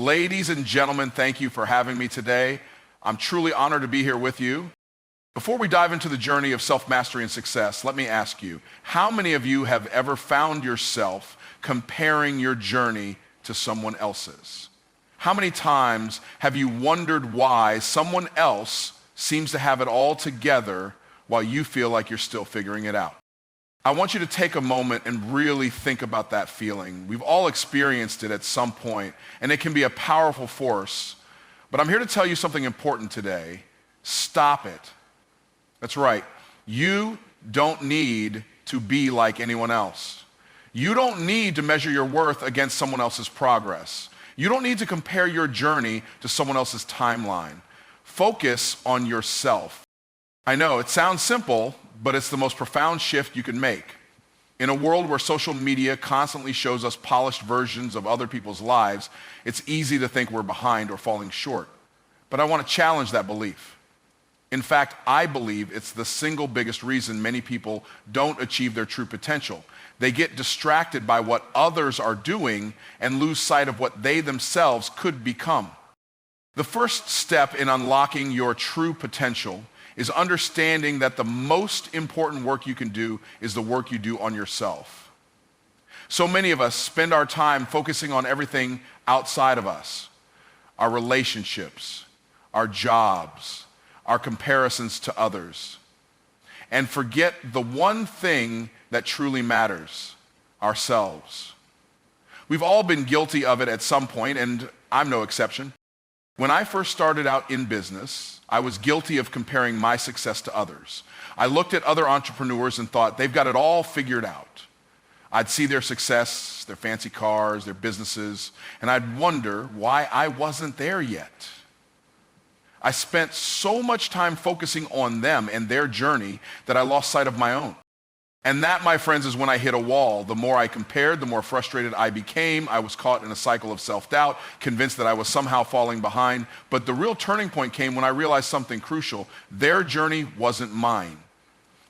Ladies and gentlemen, thank you for having me today. I'm truly honored to be here with you. Before we dive into the journey of self-mastery and success, let me ask you, how many of you have ever found yourself comparing your journey to someone else's? How many times have you wondered why someone else seems to have it all together while you feel like you're still figuring it out? I want you to take a moment and really think about that feeling. We've all experienced it at some point, and it can be a powerful force. But I'm here to tell you something important today. Stop it. That's right. You don't need to be like anyone else. You don't need to measure your worth against someone else's progress. You don't need to compare your journey to someone else's timeline. Focus on yourself. I know it sounds simple, but it's the most profound shift you can make. In a world where social media constantly shows us polished versions of other people's lives, it's easy to think we're behind or falling short. But I want to challenge that belief. In fact, I believe it's the single biggest reason many people don't achieve their true potential. They get distracted by what others are doing and lose sight of what they themselves could become. The first step in unlocking your true potential is understanding that the most important work you can do is the work you do on yourself. So many of us spend our time focusing on everything outside of us, our relationships, our jobs, our comparisons to others, and forget the one thing that truly matters, ourselves. We've all been guilty of it at some point, and I'm no exception. When I first started out in business, I was guilty of comparing my success to others. I looked at other entrepreneurs and thought, they've got it all figured out. I'd see their success, their fancy cars, their businesses, and I'd wonder why I wasn't there yet. I spent so much time focusing on them and their journey that I lost sight of my own. And that, my friends, is when I hit a wall. The more I compared, the more frustrated I became. I was caught in a cycle of self-doubt, convinced that I was somehow falling behind. But the real turning point came when I realized something crucial. Their journey wasn't mine.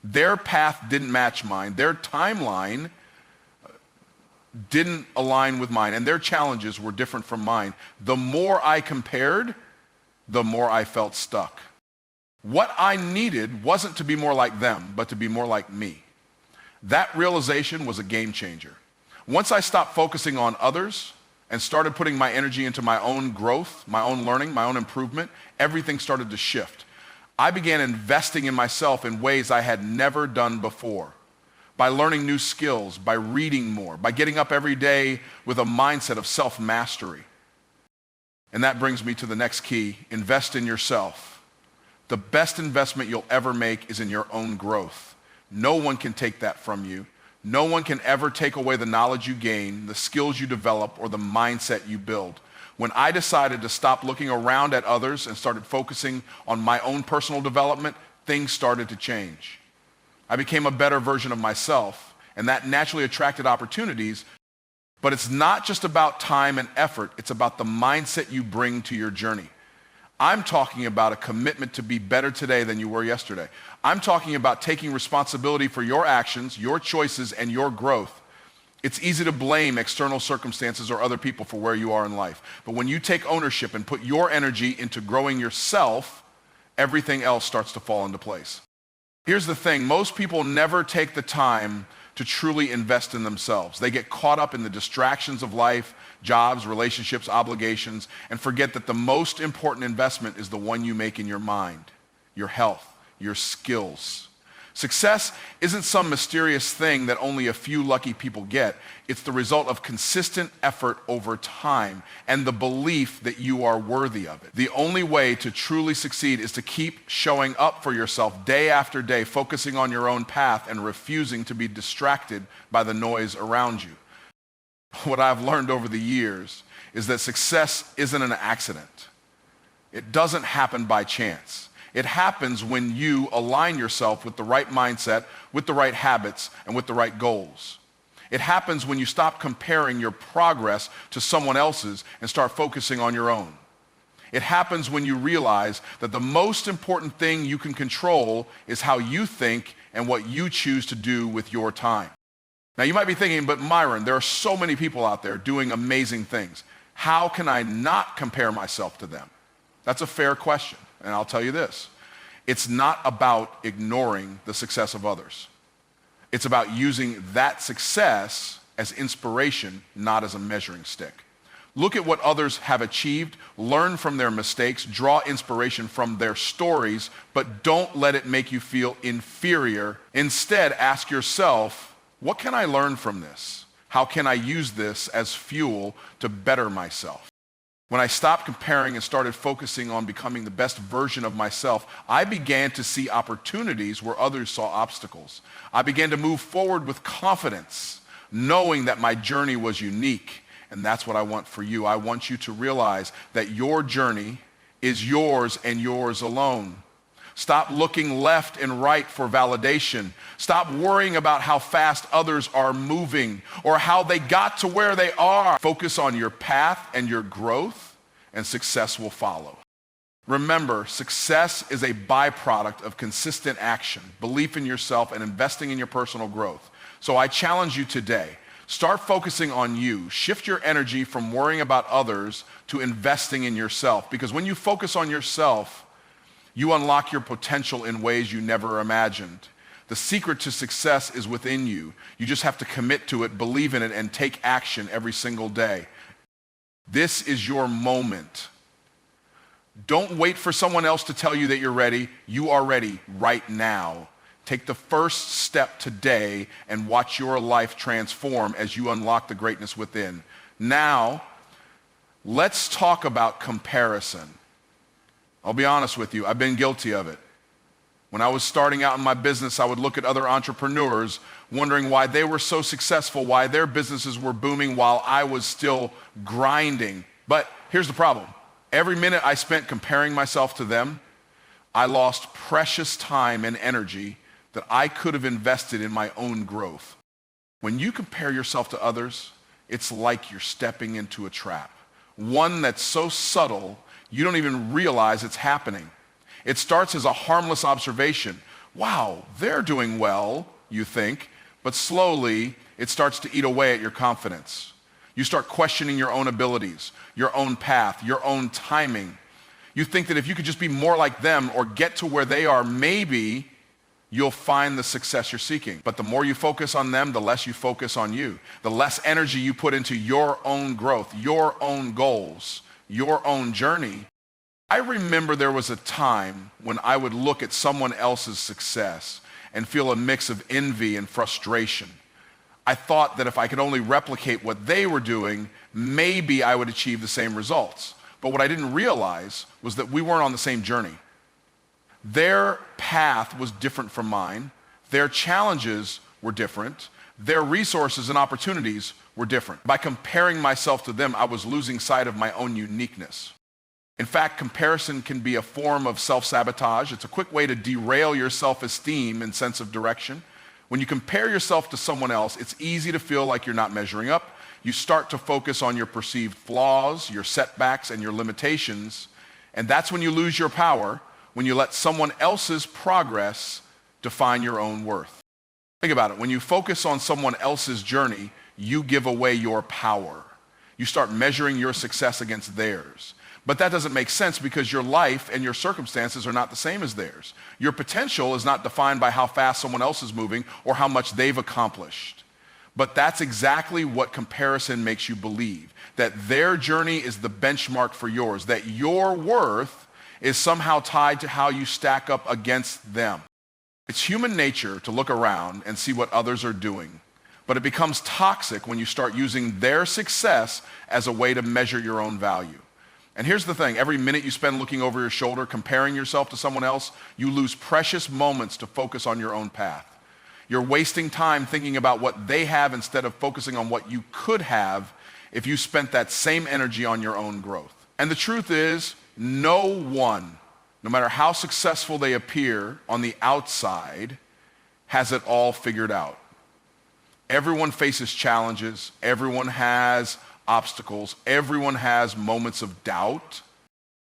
Their path didn't match mine. Their timeline didn't align with mine, and their challenges were different from mine. The more I compared, the more I felt stuck. What I needed wasn't to be more like them, but to be more like me. That realization was a game changer. Once I stopped focusing on others and started putting my energy into my own growth, my own learning, my own improvement, everything started to shift. I began investing in myself in ways I had never done before. By learning new skills, by reading more, by getting up every day with a mindset of self-mastery. And that brings me to the next key: invest in yourself. The best investment you'll ever make is in your own growth. No one can take that from you. No one can ever take away the knowledge you gain, the skills you develop, or the mindset you build. When I decided to stop looking around at others and started focusing on my own personal development, things started to change. I became a better version of myself, and that naturally attracted opportunities. But it's not just about time and effort, it's about the mindset you bring to your journey. I'm talking about a commitment to be better today than you were yesterday. I'm talking about taking responsibility for your actions, your choices, and your growth. It's easy to blame external circumstances or other people for where you are in life. But when you take ownership and put your energy into growing yourself, everything else starts to fall into place. Here's the thing: most people never take the time to truly invest in themselves. They get caught up in the distractions of life, jobs, relationships, obligations, and forget that the most important investment is the one you make in your mind, your health, your skills. Success isn't some mysterious thing that only a few lucky people get. It's the result of consistent effort over time and the belief that you are worthy of it. The only way to truly succeed is to keep showing up for yourself day after day, focusing on your own path and refusing to be distracted by the noise around you. What I've learned over the years is that success isn't an accident. It doesn't happen by chance. It happens when you align yourself with the right mindset, with the right habits, and with the right goals. It happens when you stop comparing your progress to someone else's and start focusing on your own. It happens when you realize that the most important thing you can control is how you think and what you choose to do with your time. Now you might be thinking, but Myron, there are so many people out there doing amazing things. How can I not compare myself to them? That's a fair question, and I'll tell you this. It's not about ignoring the success of others. It's about using that success as inspiration, not as a measuring stick. Look at what others have achieved, learn from their mistakes, draw inspiration from their stories, but don't let it make you feel inferior. Instead, ask yourself, what can I learn from this? How can I use this as fuel to better myself? When I stopped comparing and started focusing on becoming the best version of myself, I began to see opportunities where others saw obstacles. I began to move forward with confidence, knowing that my journey was unique. And that's what I want for you. I want you to realize that your journey is yours and yours alone. Stop looking left and right for validation. Stop worrying about how fast others are moving or how they got to where they are. Focus on your path and your growth, and success will follow. Remember, success is a byproduct of consistent action, belief in yourself, and investing in your personal growth. So I challenge you today. Start focusing on you. Shift your energy from worrying about others to investing in yourself. Because when you focus on yourself, you unlock your potential in ways you never imagined. The secret to success is within you. You just have to commit to it, believe in it, and take action every single day. This is your moment. Don't wait for someone else to tell you that you're ready. You are ready right now. Take the first step today and watch your life transform as you unlock the greatness within. Now, let's talk about comparison. I'll be honest with you, I've been guilty of it. When I was starting out in my business, I would look at other entrepreneurs, wondering why they were so successful, why their businesses were booming while I was still grinding. But here's the problem. Every minute I spent comparing myself to them, I lost precious time and energy that I could have invested in my own growth. When you compare yourself to others, it's like you're stepping into a trap. One that's so subtle, you don't even realize it's happening. It starts as a harmless observation. Wow, they're doing well, you think, but slowly it starts to eat away at your confidence. You start questioning your own abilities, your own path, your own timing. You think that if you could just be more like them or get to where they are, maybe you'll find the success you're seeking. But the more you focus on them, the less you focus on you. The less energy you put into your own growth, your own goals, your own journey. I remember there was a time when I would look at someone else's success and feel a mix of envy and frustration. I thought that if I could only replicate what they were doing, maybe I would achieve the same results. But what I didn't realize was that we weren't on the same journey. Their path was different from mine. Their challenges were different. Their resources and opportunities were different. By comparing myself to them, I was losing sight of my own uniqueness. In fact, comparison can be a form of self-sabotage. It's a quick way to derail your self-esteem and sense of direction. When you compare yourself to someone else, it's easy to feel like you're not measuring up. You start to focus on your perceived flaws, your setbacks, and your limitations. And that's when you lose your power, when you let someone else's progress define your own worth. Think about it. When you focus on someone else's journey, you give away your power. You start measuring your success against theirs. But that doesn't make sense because your life and your circumstances are not the same as theirs. Your potential is not defined by how fast someone else is moving or how much they've accomplished. But that's exactly what comparison makes you believe, that their journey is the benchmark for yours, that your worth is somehow tied to how you stack up against them. It's human nature to look around and see what others are doing, but it becomes toxic when you start using their success as a way to measure your own value. And here's the thing, every minute you spend looking over your shoulder, comparing yourself to someone else, you lose precious moments to focus on your own path. You're wasting time thinking about what they have instead of focusing on what you could have if you spent that same energy on your own growth. And the truth is, no one, no matter how successful they appear on the outside, has it all figured out. Everyone faces challenges, everyone has obstacles, everyone has moments of doubt.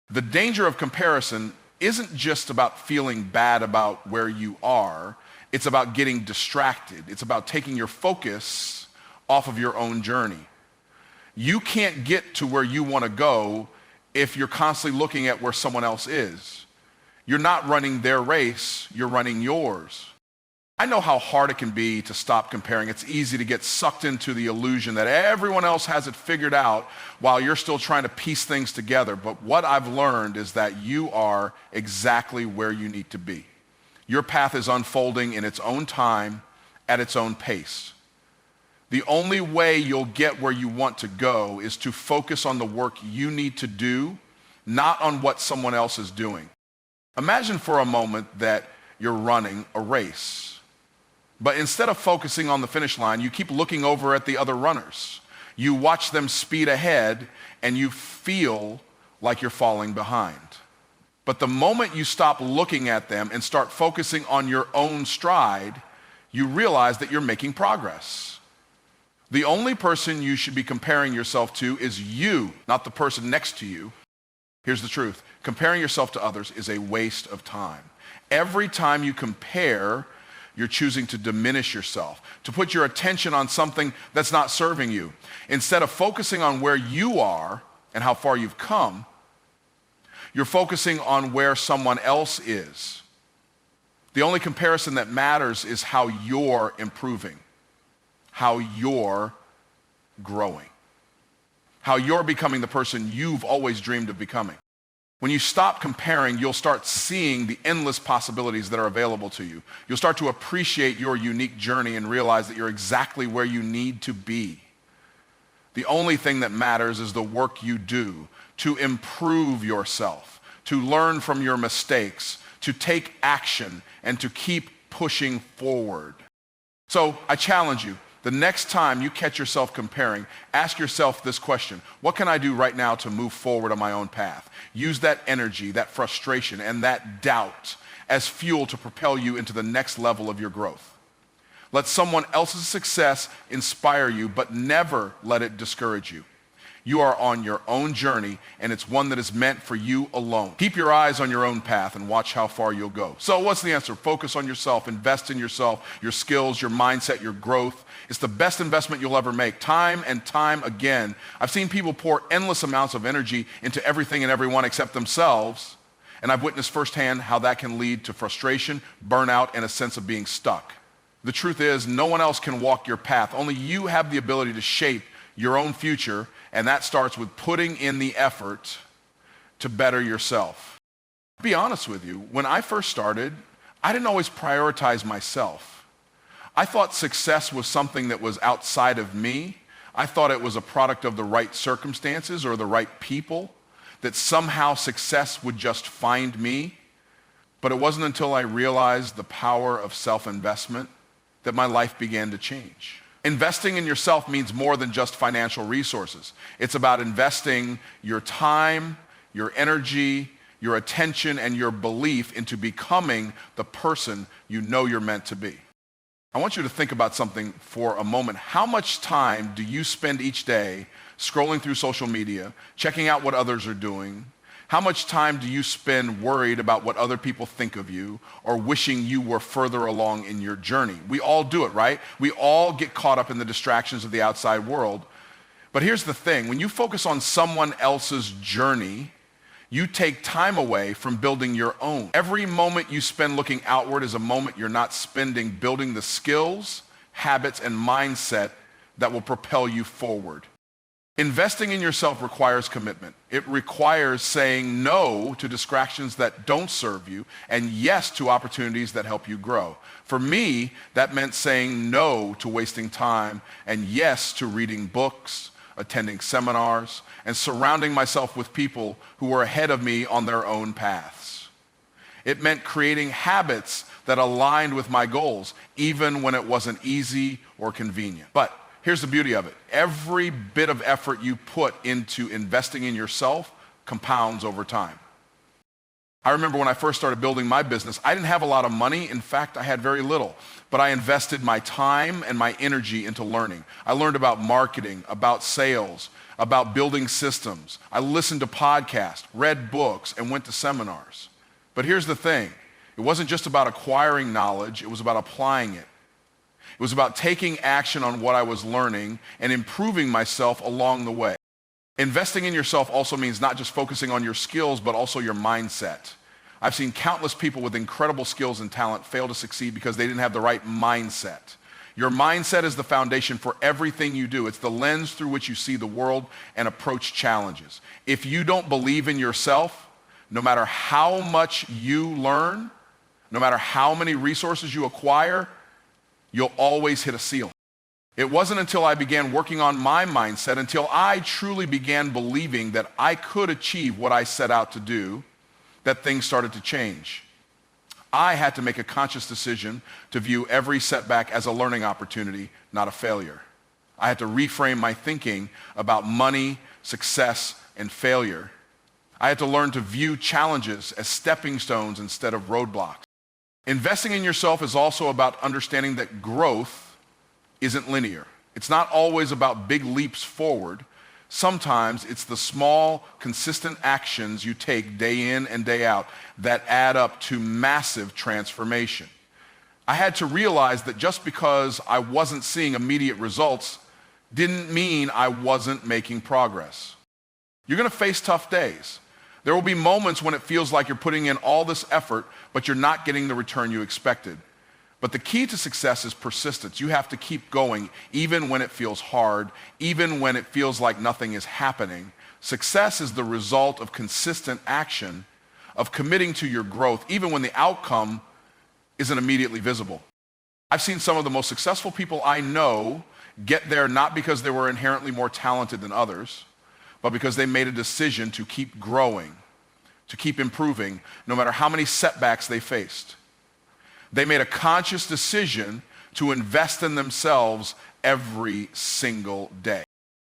The danger of comparison isn't just about feeling bad about where you are, it's about getting distracted. It's about taking your focus off of your own journey. You can't get to where you want to go if you're constantly looking at where someone else is. You're not running their race, you're running yours. I know how hard it can be to stop comparing. It's easy to get sucked into the illusion that everyone else has it figured out while you're still trying to piece things together. But what I've learned is that you are exactly where you need to be. Your path is unfolding in its own time, at its own pace. The only way you'll get where you want to go is to focus on the work you need to do, not on what someone else is doing. Imagine for a moment that you're running a race. But instead of focusing on the finish line, you keep looking over at the other runners. You watch them speed ahead and you feel like you're falling behind. But the moment you stop looking at them and start focusing on your own stride, you realize that you're making progress. The only person you should be comparing yourself to is you, not the person next to you. Here's the truth. Comparing yourself to others is a waste of time. Every time you compare, you're choosing to diminish yourself, to put your attention on something that's not serving you. Instead of focusing on where you are and how far you've come, you're focusing on where someone else is. The only comparison that matters is how you're improving, how you're growing, how you're becoming the person you've always dreamed of becoming. When you stop comparing, you'll start seeing the endless possibilities that are available to you. You'll start to appreciate your unique journey and realize that you're exactly where you need to be. The only thing that matters is the work you do to improve yourself, to learn from your mistakes, to take action, and to keep pushing forward. So I challenge you. The next time you catch yourself comparing, ask yourself this question: what can I do right now to move forward on my own path? Use that energy, that frustration, and that doubt as fuel to propel you into the next level of your growth. Let someone else's success inspire you, but never let it discourage you. You are on your own journey, and it's one that is meant for you alone. Keep your eyes on your own path and watch how far you'll go. So what's the answer? Focus on yourself, invest in yourself, your skills, your mindset, your growth. It's the best investment you'll ever make. Time and time again, I've seen people pour endless amounts of energy into everything and everyone except themselves, and I've witnessed firsthand how that can lead to frustration, burnout, and a sense of being stuck. The truth is, no one else can walk your path. Only you have the ability to shape your own future, and that starts with putting in the effort to better yourself. To be honest with you, when I first started, I didn't always prioritize myself. I thought success was something that was outside of me. I thought it was a product of the right circumstances or the right people, that somehow success would just find me. But it wasn't until I realized the power of self-investment that my life began to change. Investing in yourself means more than just financial resources. It's about investing your time, your energy, your attention, and your belief into becoming the person you know you're meant to be. I want you to think about something for a moment. How much time do you spend each day scrolling through social media, checking out what others are doing? How much time do you spend worried about what other people think of you or wishing you were further along in your journey? We all do it, right? We all get caught up in the distractions of the outside world. But here's the thing. When you focus on someone else's journey, you take time away from building your own. Every moment you spend looking outward is a moment you're not spending building the skills, habits, and mindset that will propel you forward. Investing in yourself requires commitment. It requires saying no to distractions that don't serve you and yes to opportunities that help you grow. For me, that meant saying no to wasting time and yes to reading books, attending seminars, and surrounding myself with people who were ahead of me on their own paths. It meant creating habits that aligned with my goals, even when it wasn't easy or convenient. But here's the beauty of it. Every bit of effort you put into investing in yourself compounds over time. I remember when I first started building my business, I didn't have a lot of money. In fact, I had very little. But I invested my time and my energy into learning. I learned about marketing, about sales, about building systems. I listened to podcasts, read books, and went to seminars. But here's the thing. It wasn't just about acquiring knowledge. It was about applying it. It was about taking action on what I was learning and improving myself along the way. Investing in yourself also means not just focusing on your skills, but also your mindset. I've seen countless people with incredible skills and talent fail to succeed because they didn't have the right mindset. Your mindset is the foundation for everything you do. It's the lens through which you see the world and approach challenges. If you don't believe in yourself, no matter how much you learn, no matter how many resources you acquire, you'll always hit a ceiling. It wasn't until I began working on my mindset, until I truly began believing that I could achieve what I set out to do, that things started to change. I had to make a conscious decision to view every setback as a learning opportunity, not a failure. I had to reframe my thinking about money, success, and failure. I had to learn to view challenges as stepping stones instead of roadblocks. Investing in yourself is also about understanding that growth isn't linear. It's not always about big leaps forward. Sometimes it's the small, consistent actions you take day in and day out that add up to massive transformation. I had to realize that just because I wasn't seeing immediate results didn't mean I wasn't making progress. You're going to face tough days. There will be moments when it feels like you're putting in all this effort, but you're not getting the return you expected. But the key to success is persistence. You have to keep going, even when it feels hard, even when it feels like nothing is happening. Success is the result of consistent action, of committing to your growth, even when the outcome isn't immediately visible. I've seen some of the most successful people I know get there not because they were inherently more talented than others, but because they made a decision to keep growing, to keep improving, no matter how many setbacks they faced. They made a conscious decision to invest in themselves every single day.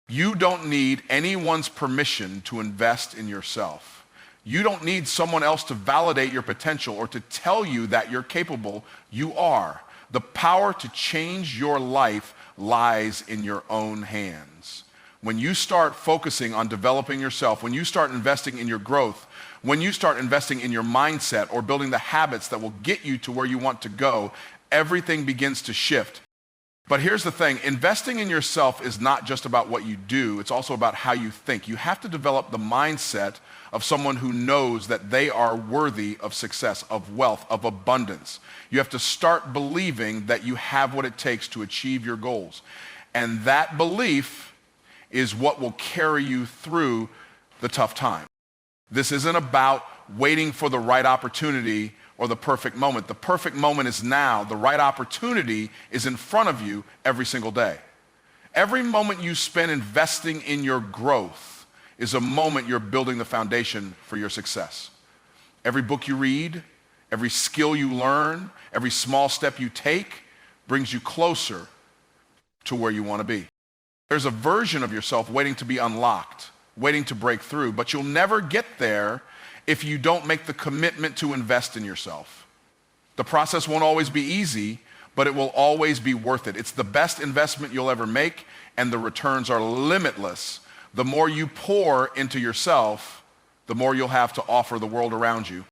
You don't need anyone's permission to invest in yourself. You don't need someone else to validate your potential or to tell you that you're capable. You are. The power to change your life lies in your own hands. When you start focusing on developing yourself, when you start investing in your growth, when you start investing in your mindset or building the habits that will get you to where you want to go, everything begins to shift. But here's the thing, investing in yourself is not just about what you do, it's also about how you think. You have to develop the mindset of someone who knows that they are worthy of success, of wealth, of abundance. You have to start believing that you have what it takes to achieve your goals. And that belief is what will carry you through the tough time. This isn't about waiting for the right opportunity or the perfect moment. The perfect moment is now. The right opportunity is in front of you every single day. Every moment you spend investing in your growth is a moment you're building the foundation for your success. Every book you read, every skill you learn, every small step you take brings you closer to where you want to be. There's a version of yourself waiting to be unlocked, waiting to break through, but you'll never get there if you don't make the commitment to invest in yourself. The process won't always be easy, but it will always be worth it. It's the best investment you'll ever make, and the returns are limitless. The more you pour into yourself, the more you'll have to offer the world around you.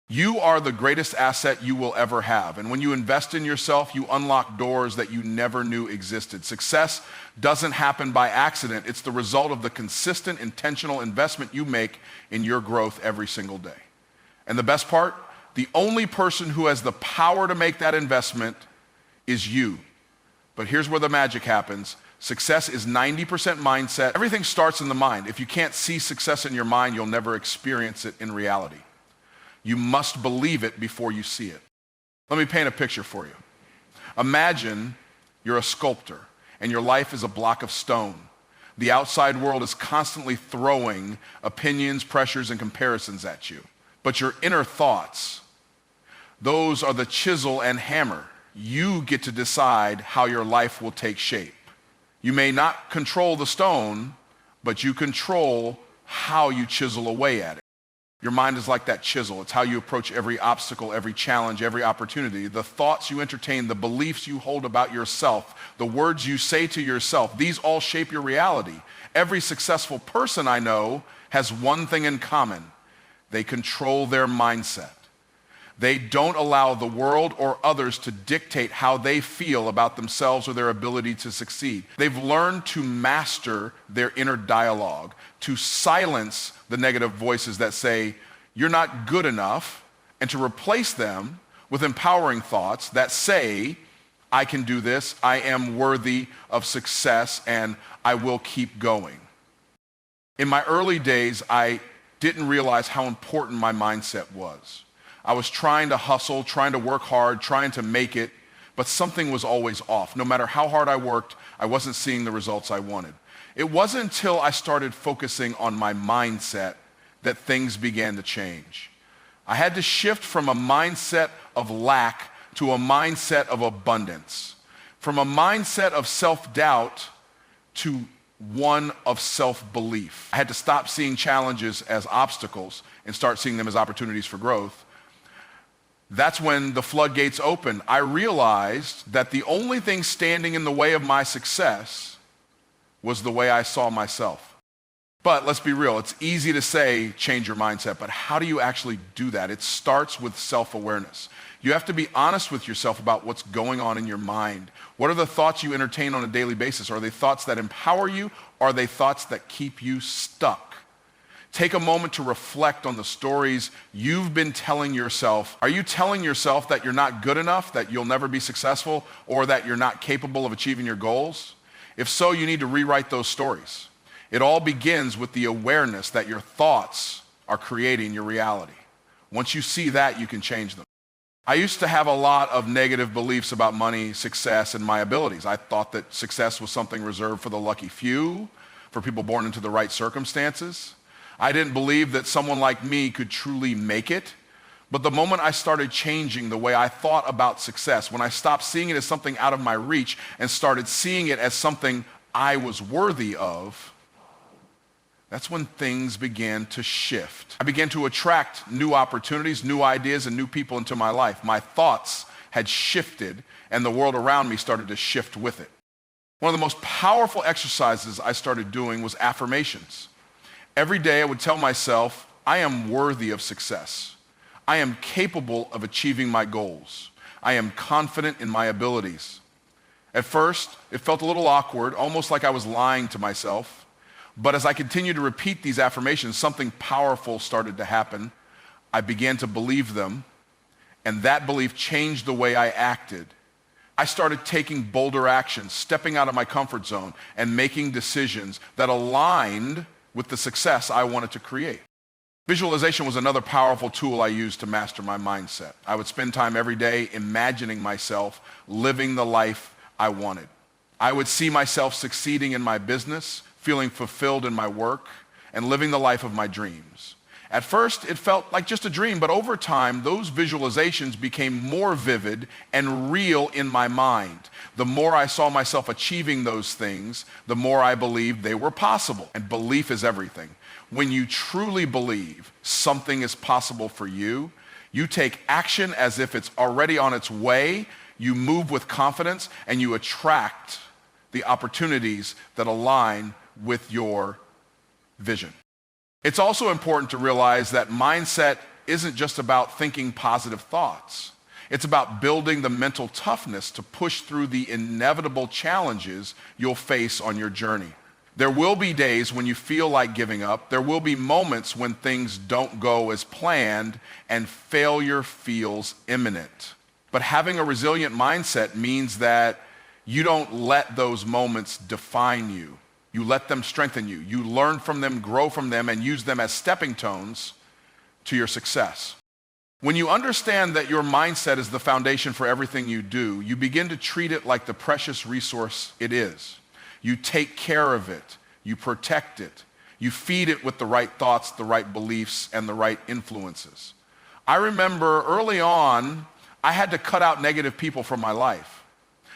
You are the greatest asset you will ever have. And when you invest in yourself, you unlock doors that you never knew existed. Success doesn't happen by accident. It's the result of the consistent, intentional investment you make in your growth every single day. And the best part, the only person who has the power to make that investment is you. But here's where the magic happens. Success is 90% mindset. Everything starts in the mind. If you can't see success in your mind, you'll never experience it in reality. You must believe it before you see it. Let me paint a picture for you. Imagine you're a sculptor and your life is a block of stone. The outside world is constantly throwing opinions, pressures, and comparisons at you. But your inner thoughts, those are the chisel and hammer. You get to decide how your life will take shape. You may not control the stone, but you control how you chisel away at it. Your mind is like that chisel. It's how you approach every obstacle, every challenge, every opportunity. The thoughts you entertain, the beliefs you hold about yourself, the words you say to yourself, these all shape your reality. Every successful person I know has one thing in common. They control their mindset. They don't allow the world or others to dictate how they feel about themselves or their ability to succeed. They've learned to master their inner dialogue, to silence the negative voices that say, you're not good enough, and to replace them with empowering thoughts that say, I can do this, I am worthy of success, and I will keep going. In my early days, I didn't realize how important my mindset was. I was trying to hustle, trying to work hard, trying to make it, but something was always off. No matter how hard I worked, I wasn't seeing the results I wanted. It wasn't until I started focusing on my mindset that things began to change. I had to shift from a mindset of lack to a mindset of abundance, from a mindset of self-doubt to one of self-belief. I had to stop seeing challenges as obstacles and start seeing them as opportunities for growth. That's when the floodgates opened. I realized that the only thing standing in the way of my success was the way I saw myself. But let's be real, it's easy to say change your mindset, but how do you actually do that? It starts with self-awareness. You have to be honest with yourself about what's going on in your mind. What are the thoughts you entertain on a daily basis? Are they thoughts that empower you? Or are they thoughts that keep you stuck? Take a moment to reflect on the stories you've been telling yourself. Are you telling yourself that you're not good enough, that you'll never be successful, or that you're not capable of achieving your goals? If so, you need to rewrite those stories. It all begins with the awareness that your thoughts are creating your reality. Once you see that, you can change them. I used to have a lot of negative beliefs about money, success, and my abilities. I thought that success was something reserved for the lucky few, for people born into the right circumstances. I didn't believe that someone like me could truly make it. But the moment I started changing the way I thought about success, when I stopped seeing it as something out of my reach and started seeing it as something I was worthy of, that's when things began to shift. I began to attract new opportunities, new ideas, and new people into my life. My thoughts had shifted, and the world around me started to shift with it. One of the most powerful exercises I started doing was affirmations. Every day I would tell myself, I am worthy of success. I am capable of achieving my goals. I am confident in my abilities. At first, it felt a little awkward, almost like I was lying to myself. But as I continued to repeat these affirmations, something powerful started to happen. I began to believe them, and that belief changed the way I acted. I started taking bolder actions, stepping out of my comfort zone, and making decisions that aligned with the success I wanted to create. Visualization was another powerful tool I used to master my mindset. I would spend time every day imagining myself living the life I wanted. I would see myself succeeding in my business, feeling fulfilled in my work, and living the life of my dreams. At first, it felt like just a dream, but over time, those visualizations became more vivid and real in my mind. The more I saw myself achieving those things, the more I believed they were possible. And belief is everything. When you truly believe something is possible for you, you take action as if it's already on its way, you move with confidence, and you attract the opportunities that align with your vision. It's also important to realize that mindset isn't just about thinking positive thoughts. It's about building the mental toughness to push through the inevitable challenges you'll face on your journey. There will be days when you feel like giving up. There will be moments when things don't go as planned and failure feels imminent. But having a resilient mindset means that you don't let those moments define you. You let them strengthen you. You learn from them, grow from them, and use them as stepping stones to your success. When you understand that your mindset is the foundation for everything you do, you begin to treat it like the precious resource it is. You take care of it. You protect it. You feed it with the right thoughts, the right beliefs, and the right influences. I remember early on, I had to cut out negative people from my life.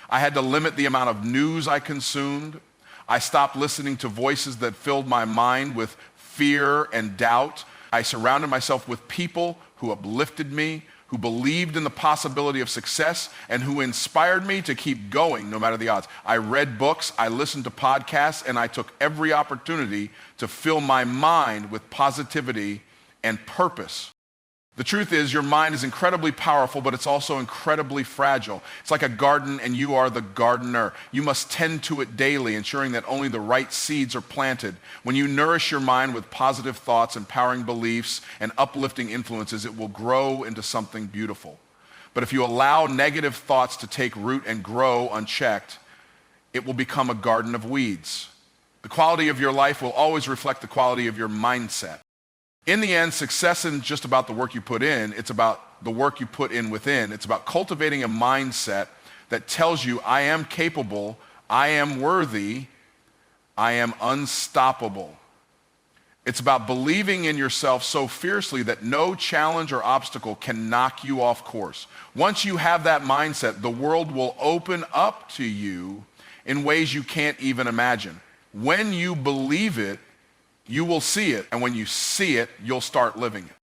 I had to limit the amount of news I consumed. I stopped listening to voices that filled my mind with fear and doubt. I surrounded myself with people who uplifted me, who believed in the possibility of success, and who inspired me to keep going no matter the odds. I read books, I listened to podcasts, and I took every opportunity to fill my mind with positivity and purpose. The truth is, your mind is incredibly powerful, but it's also incredibly fragile. It's like a garden, and you are the gardener. You must tend to it daily, ensuring that only the right seeds are planted. When you nourish your mind with positive thoughts, empowering beliefs, and uplifting influences, it will grow into something beautiful. But if you allow negative thoughts to take root and grow unchecked, it will become a garden of weeds. The quality of your life will always reflect the quality of your mindset. In the end, success isn't just about the work you put in, it's about the work you put in within. It's about cultivating a mindset that tells you, I am capable, I am worthy, I am unstoppable. It's about believing in yourself so fiercely that no challenge or obstacle can knock you off course. Once you have that mindset, the world will open up to you in ways you can't even imagine. When you believe it, you will see it, and when you see it, you'll start living it.